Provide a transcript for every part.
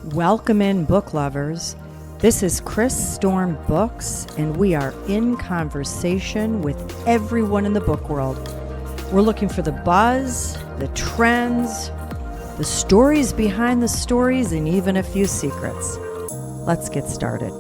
Welcome in, book lovers. This is Chris Storm Books, and we are in conversation with everyone in the book world. We're looking for the buzz, the trends, the stories behind the stories, and even a few secrets. Let's get started.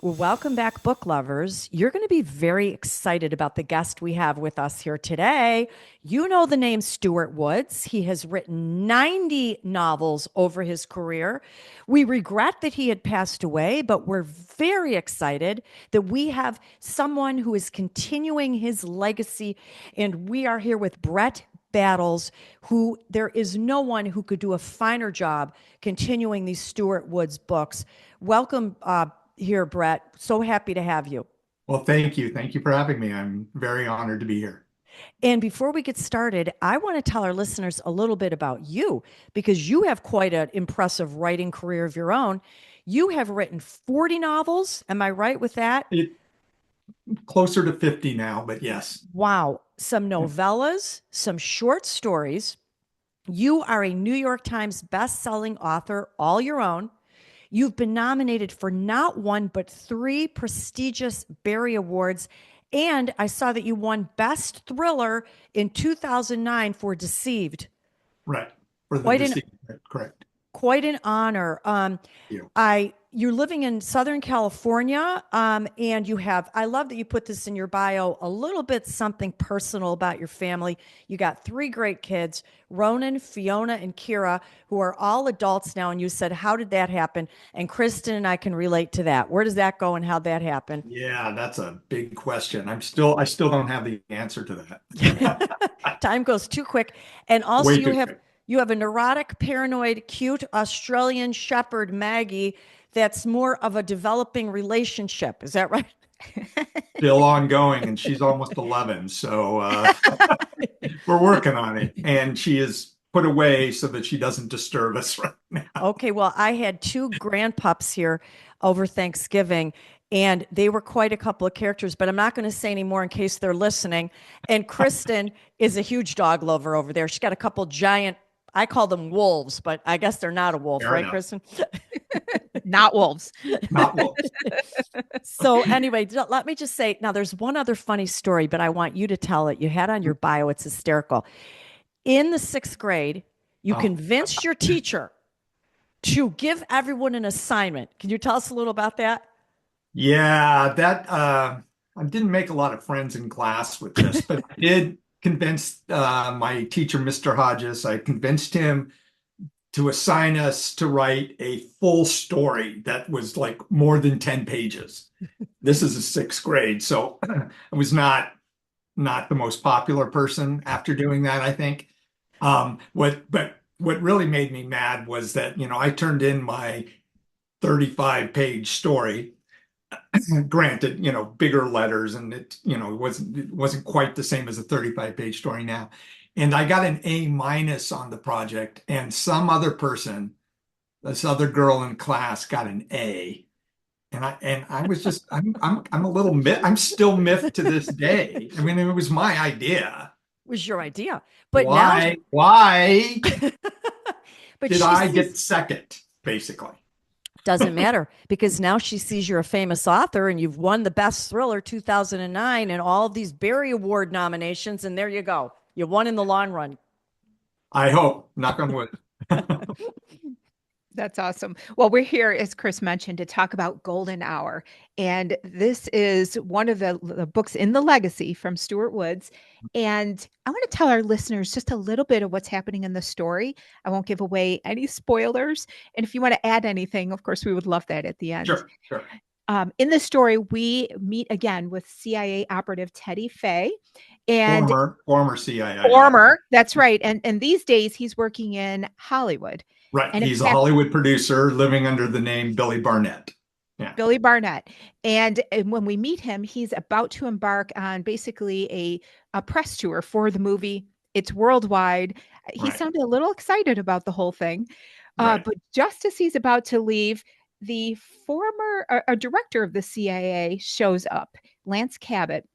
Well, welcome back, book lovers. You're going to be very excited about the guest we have with us here today. You know the name Stuart Woods. He has written 90 novels over his career. We regret that he had passed away, but we're very excited that we have someone who is continuing his legacy. And we are here with Brett Battles, who there is no one who could do a finer job continuing these Stuart Woods books. Welcome, here, Brett. So happy to have you. Well, thank you. Thank you for having me. I'm very honored to be here. And before we get started, I want to tell our listeners a little bit about you because you have quite an impressive writing career of your own. You have written 40 novels. Am I right with that? Closer to 50 now, but yes. Wow. Some novellas, some short stories. You are a New York Times best-selling author, all your own. You've been nominated for not one, but 3 prestigious Barry Awards. And I saw that you won Best Thriller in 2009 for Deceived. Right. For the Quite an deceased. Correct. quite an honor. You. You're living in Southern California, and you have. I love that you put this in your bio. A little bit something personal about your family. You got 3 great kids: Ronan, Fiona, and Kira, who are all adults now. And you said, "How did that happen?" And Kristen and I can relate to that. Where does that go, and how'd that happen? Yeah, that's a big question. I still don't have the answer to that. Time goes too quick, and also Way too quick. you have a neurotic, paranoid, cute Australian Shepherd, Maggie, that's more of a developing relationship. Is that right? Still ongoing, and she's almost 11. So we're working on it. And she is put away so that she doesn't disturb us right now. Okay, well, I had 2 grandpups here over Thanksgiving, and they were quite a couple of characters, but I'm not going to say any more in case they're listening. And Kristen is a huge dog lover over there. She's got a couple giant, I call them wolves, but I guess they're not a wolf, Fair right, enough. Kristen? Not wolves. Not wolves. So anyway, let me just say, now there's one other funny story, but I want you to tell it. You had on your bio, it's hysterical. In the 6th grade, you Oh, convinced your teacher to give everyone an assignment. Can you tell us a little about that? yeah, that I didn't make a lot of friends in class with this, but I did convince my teacher, Mr. Hodges. I convinced him to assign us to write a full story that was like more than 10 pages. This is a 6th grade, so I was not the most popular person after doing that, I think. What really made me mad was that, I turned in my 35-page story. Granted, bigger letters, and it wasn't quite the same as a 35-page story now. And I got an A- on the project, and some other person, this other girl in class, got an A. And I was just I'm a little I'm still miffed to this day. I mean, it was my idea. Was your idea. But now, Why but did she I get sees, second, basically? doesn't matter because now she sees you're a famous author and you've won the best thriller 2009 and all of these Barry Award nominations. And there you go. You won in the long run. I hope, knock on wood. That's awesome. Well, we're here, as Chris mentioned, to talk about Golden Hour. And this is one of the books in the legacy from Stuart Woods. And I want to tell our listeners just a little bit of what's happening in the story. I won't give away any spoilers. And if you want to add anything, of course, we would love that at the end. Sure, sure. In the story, we meet again with CIA operative Teddy Fay. And Former CIA. former, that's right. And these days he's working in Hollywood. Right. And in He's a fact, Hollywood producer living under the name Billy Barnett. Yeah. Billy Barnett. And when we meet him, he's about to embark on basically a press tour for the movie. It's worldwide. He Right. sounded a little excited about the whole thing. Right. But just as he's about to leave, the former a director of the CIA shows up, Lance Cabot,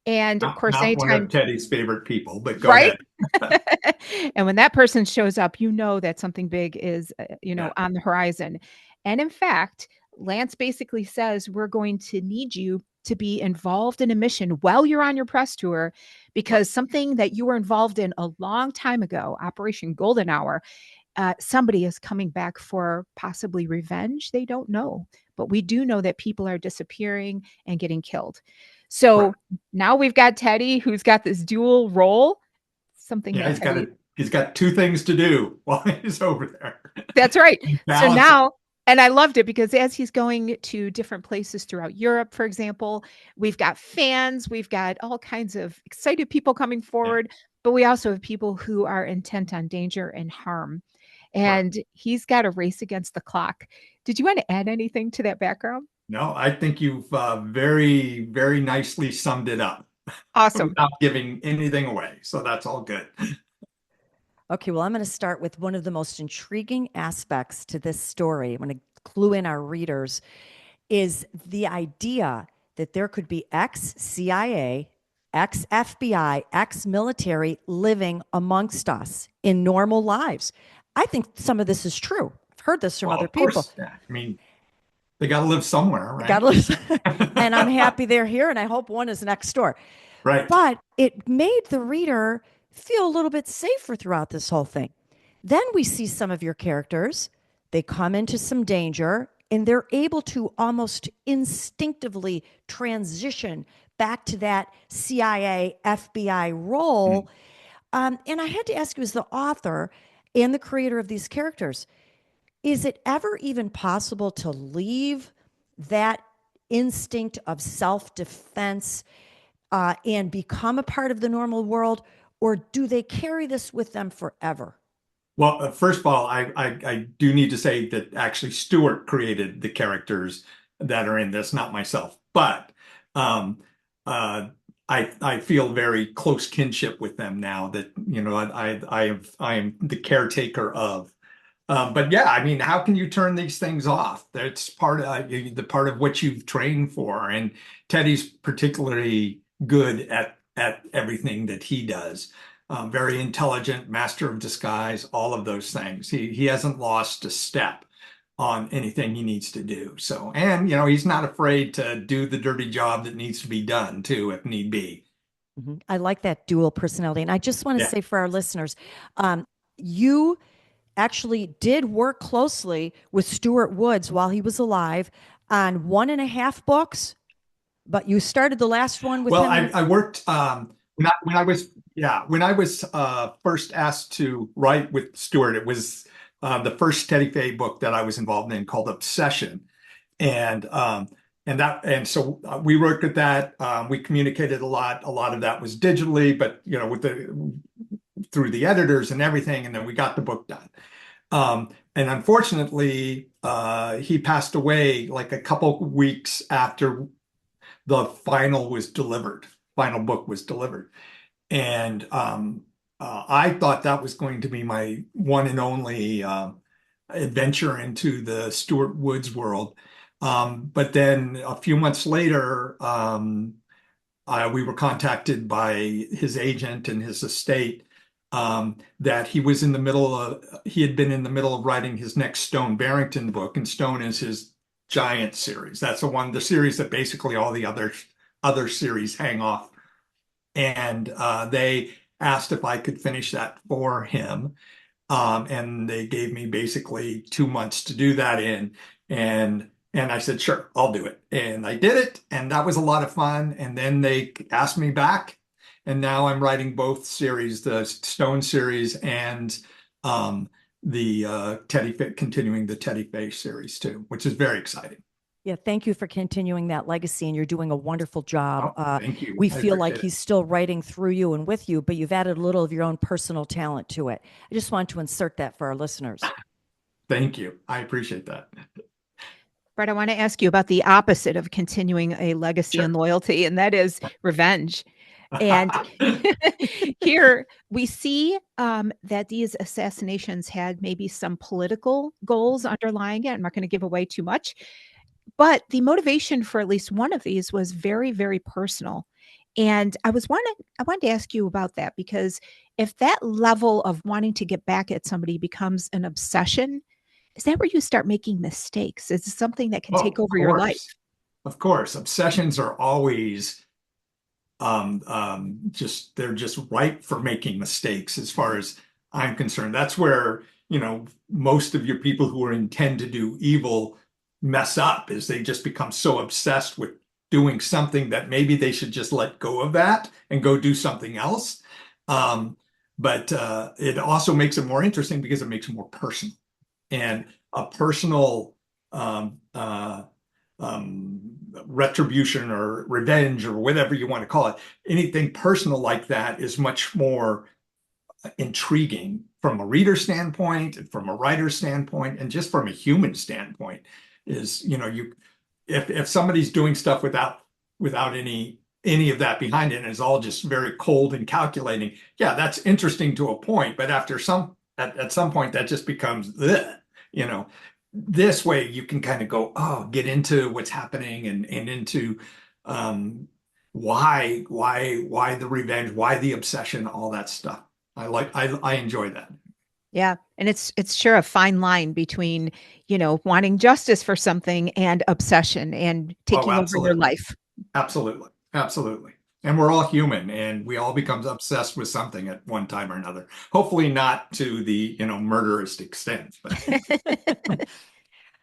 And of course, Not one of anytime, Teddy's favorite people, but go right? ahead. And when that person shows up, you know that something big is, Yeah, on the horizon. And in fact, Lance basically says, we're going to need you to be involved in a mission while you're on your press tour, because something that you were involved in a long time ago, Operation Golden Hour, somebody is coming back for possibly revenge. They don't know, but we do know that people are disappearing and getting killed. right. So now we've got Teddy, who's got this dual role, something Yeah, that Teddy. he's got two things to do while he's over there. That's right. So Balance it. now, and I loved it because as he's going to different places throughout Europe, for example, we've got fans, we've got all kinds of excited people coming Yeah, forward, but we also have people who are intent on danger and harm. right. And he's got a race against the clock. Did you want to add anything to that background? No, I think you've very, very nicely summed it up Awesome. without giving anything away. So that's all good. Okay, well, I'm going to start with one of the most intriguing aspects to this story. I'm going to clue in our readers is the idea that there could be ex-CIA, ex-FBI, ex-military living amongst us in normal lives. I think some of this is true. I've heard this from Well, other of people. course, yeah. I mean, they got to live somewhere, God right? listen. And I'm happy they're here, and I hope one is next door. Right. But it made the reader feel a little bit safer throughout this whole thing. Then we see some of your characters, they come into some danger, and they're able to almost instinctively transition back to that CIA, FBI Mm. role. And I had to ask you, as the author and the creator of these characters, is it ever even possible to leave that instinct of self defense and become a part of the normal world? Or do they carry this with them forever? Well, first of all, I do need to say that actually Stuart created the characters that are in this, not myself. But um, uh, I feel very close kinship with them now that I am the caretaker of. But yeah, I mean, how can you turn these things off? That's part of the part of what you've trained for. And Teddy's particularly good at everything that he does. Very intelligent, master of disguise, all of those things. He hasn't lost a step on anything he needs to do. So, and he's not afraid to do the dirty job that needs to be done too, if need be. Mhm. I like that dual personality. And I just want to Yeah. say for our listeners, you actually did work closely with Stuart Woods while he was alive on one and a half books, but you started the last one with Well, him. I worked when I was first asked to write with Stuart. It was the first Teddy Fay book that I was involved in called Obsession, and so we worked at that. We communicated a lot. A lot of that was digitally, but with the through the editors and everything, and then we got the book done. And unfortunately, he passed away like a couple weeks after the final book was delivered. And I thought that was going to be my one and only adventure into the Stuart Woods world. But then a few months later, we were contacted by his agent and his estate that he had been in the middle of writing his next Stone Barrington book, and Stone is his giant series. That's the series that basically all the other series hang off. And they asked if I could finish that for him. And they gave me basically 2 months to do that in. And I said, sure, I'll do it. And I did it. And that was a lot of fun. And then they asked me back. And now I'm writing both series, the Stone series and the continuing the Teddy Face series too, which is very exciting. Yeah, thank you for continuing that legacy, and you're doing a wonderful job. Oh, thank you. We I feel like appreciate it. he's still writing through you and with you, but you've added a little of your own personal talent to it. I just want to insert that for our listeners. Thank you. I appreciate that. Brett, I want to ask you about the opposite of continuing a legacy and Sure. loyalty, and that is revenge. And here we see that these assassinations had maybe some political goals underlying it. I'm not going to give away too much, but the motivation for at least one of these was very, very personal. And I wanted to ask you about that because if that level of wanting to get back at somebody becomes an obsession, is that where you start making mistakes? Is it something that can Oh, take of over your course. life? Of course. Obsessions are always just they're just ripe for making mistakes as far as I'm concerned. That's where, most of your people who are intend to do evil mess up is they just become so obsessed with doing something that maybe they should just let go of that and go do something else. Um, but it also makes it more interesting because it makes it more personal and a personal um, uh, um, retribution or revenge or whatever you want to call it. Anything personal like that is much more intriguing from a reader standpoint, from a writer standpoint, and just from a human standpoint. Is if somebody's doing stuff without any of that behind it and is all just very cold and calculating, yeah, that's interesting to a point. But at some point that just becomes ugh, you know. This way you can kind of go, oh, get into what's happening and into um why the revenge, why the obsession, all that stuff. I enjoy that. Yeah. And it's sure a fine line between, wanting justice for something and obsession and Oh, taking over your absolutely. life. Absolutely. Absolutely. And we're all human and we all become obsessed with something at one time or another. Hopefully not to the, murderous extent, but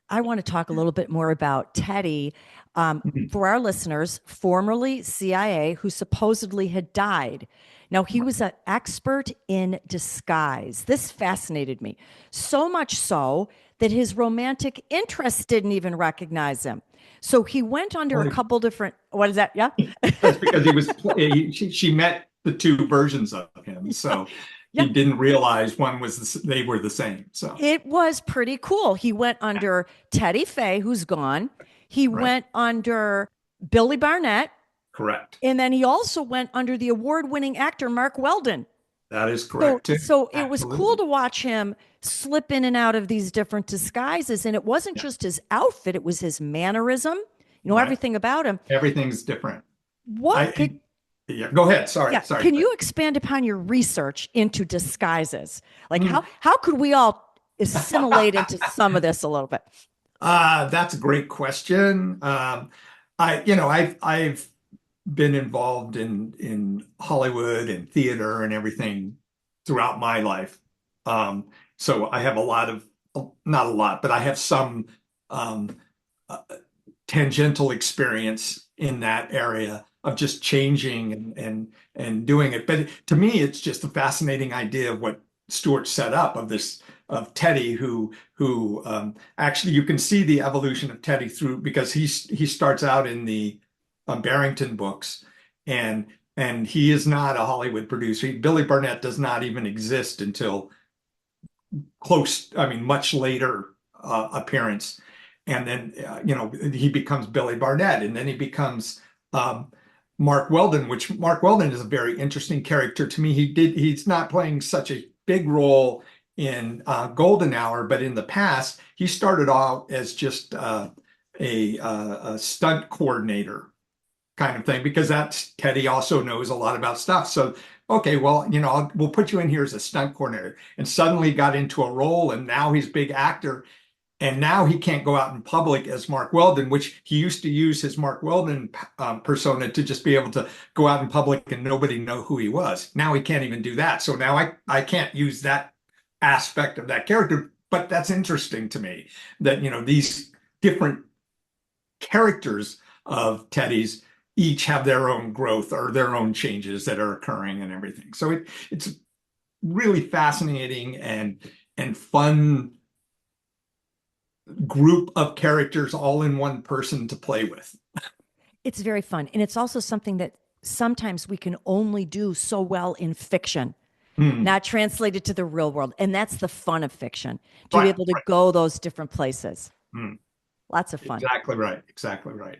I want to talk a little bit more about Teddy. For our listeners, formerly CIA, who supposedly had died. Now, he was an expert in disguise. This fascinated me, so much so that his romantic interest didn't even recognize him. So he went under a well, couple different, what is that? Yeah. that's because she met the two versions of him. So Yeah. he didn't realize they were the same. So, It was pretty cool. He went under Teddy Fay, who's gone. He right. went under Billy Barnett. Correct. And then he also went under the award-winning actor Mark Weldon. That is So, correct too. so it was cool Absolutely. to watch him slip in and out of these different disguises. And it wasn't Yeah. just his outfit, it was his mannerism, Right. everything about him. Everything's different. What could, Yeah, go ahead. Sorry. yeah, Sorry. can you expand upon your research into disguises? Like Mm. how could we all assimilate into some of this a little bit? That's a great question. I've been involved in Hollywood and theater and everything throughout my life. So I have not a lot, but I have some um, uh, tangential experience in that area of just changing and doing it. But to me, it's just a fascinating idea of what Stuart set up of this of Teddy, who actually you can see the evolution of Teddy through because he starts out in the Barrington books and he is not a Hollywood producer. Billy Barnett does not even exist until I mean, much later appearance. And then, he becomes Billy Barnett and then he becomes um, Mark Weldon, which Mark Weldon is a very interesting character to me. He's not playing such a big role in Golden Hour, but in the past, he started off as just a stunt coordinator kind of thing because that's Teddy also knows a lot about stuff. So, okay, well, we'll put you in here as a stunt coordinator. And suddenly got into a role, and now he's a big actor. And now he can't go out in public as Mark Weldon, which he used to use his Mark Weldon persona to just be able to go out in public and nobody know who he was. Now he can't even do that. So now I can't use that aspect of that character. But that's interesting to me that, these different characters of Teddy's each have their own growth or their own changes that are occurring and everything. So it's really fascinating and fun group of characters all in one person to play with. It's very fun. And it's also something that sometimes we can only do so well in fiction, Hmm. not translated to the real world. And that's the fun of fiction, to be Right, able to right. go those different places. Hmm. Lots of fun. Exactly right. Exactly right.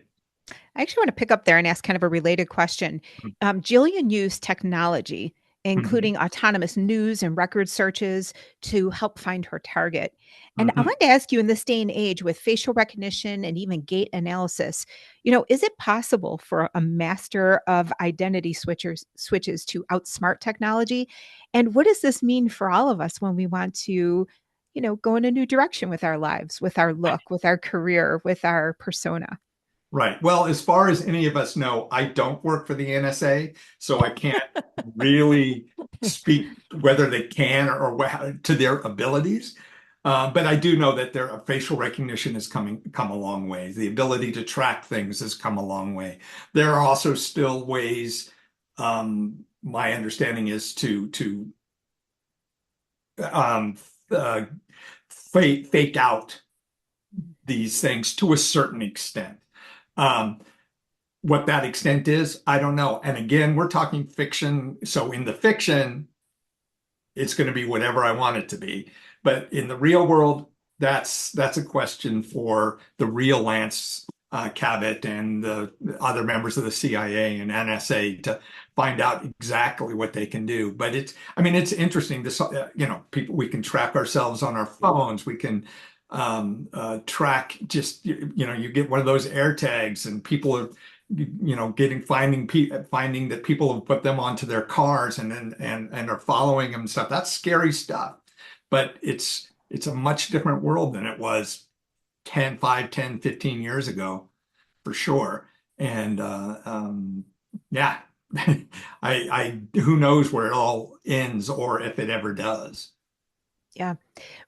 I actually want to pick up there and ask kind of a related question. Hmm. Jillian used technology including autonomous news and record searches to help find her target. And I Mhm. wanted to ask you, in this day and age with facial recognition and even gait analysis, is it possible for a master of identity switches to outsmart technology? And what does this mean for all of us when we want to, go in a new direction with our lives, with our look, with our career, with our persona? Right. Well, as far as any of us know, I don't work for the NSA, so I can't really speak whether they can or to their abilities. But I do know that their facial recognition has come a long way. The ability to track things has come a long way. There are also still ways, my understanding is to um, uh, fake out these things to a certain extent. Um, what that extent is, I don't know. And again, we're talking fiction. So in the fiction, it's going to be whatever I want it to be. But in the real world, that's a question for the real Lance Cabot and the other members of the CIA and NSA to find out exactly what they can do. But I mean, it's interesting. This, people, we can track ourselves on our phones. We can track just, you get one of those air tags and people are finding that people have put them onto their cars and are following them and stuff. That's scary stuff. But it's a much different world than it was 15 years ago, for sure. And yeah, who knows where it all ends or if it ever does. Yeah.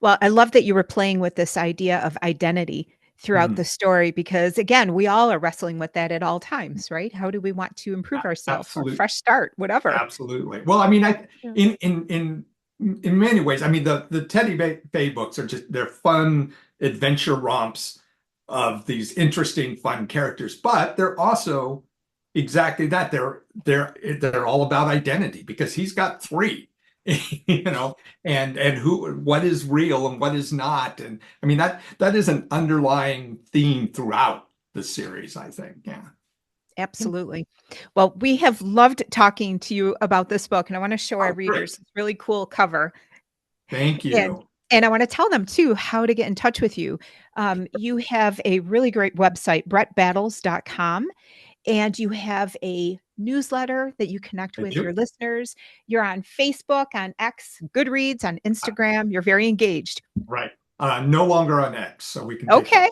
Well, I love that you were playing with this idea of identity throughout Mhm. the story because, again, we all are wrestling with that at all times, right? How do we want to improve ourselves or Absolutely. fresh start, whatever? Absolutely. Well, I mean, Yeah. in many ways, I mean, the Teddy Bay books are they're fun adventure romps of these interesting, fun characters, but they're also exactly that. They're all about identity because he's got three, you know, and what is real and what is not. And I mean, that is an underlying theme throughout the series, I think. Yeah. Absolutely. Well, we have loved talking to you about this book, and I want to show our Oh, great. readers this really cool cover. Thank And you. and I want to tell them too how to get in touch with you. You have a really great website, brettbattles.com, and you have a newsletter that you connect I with your do. listeners. You're on Facebook, on X, Goodreads, on Instagram. You're very engaged. Right. No longer on X, so we can take Okay. that.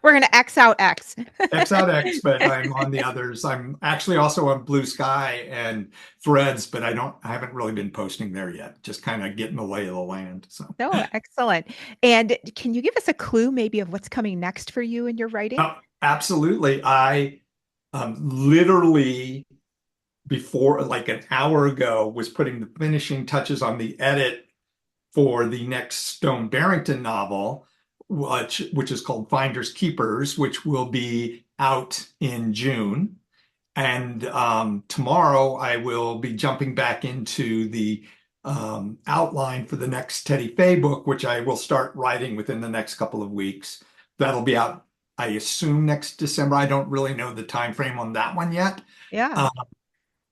We're going to X out X. X out X, but I'm on the others. I'm actually also on Blue Sky and Threads, but I haven't really been posting there yet. Just kind of getting the lay of the land. So, No, excellent. And can you give us a clue maybe of what's coming next for you in your writing? absolutely. I literally before like an hour ago was putting the finishing touches on the edit for the next Stone Barrington novel, which is called Finders Keepers, which will be out in June. And tomorrow I will be jumping back into the outline for the next Teddy Fay book, which I will start writing within the next couple of weeks. That'll be out, I assume, next December. I don't really know the time frame on that one yet. Yeah.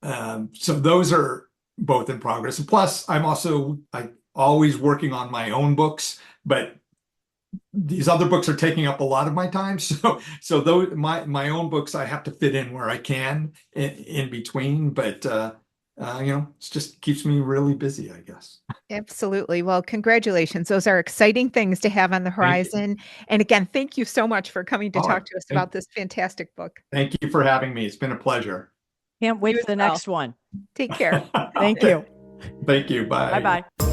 Um, so those are both in progress. And plus, I always working on my own books, but these other books are taking up a lot of my time. So those my own books I have to fit in where I can in between. But it just keeps me really busy, I guess. Absolutely. Well, congratulations. Those are exciting things to have on the Thank you. horizon. And again, thank you so much for coming to All right. talk to us about this fantastic book. Thank you for having me. It's been a pleasure. Can't wait You for as the well. next one. Take care. Thank you. Thank you. Bye Bye. bye.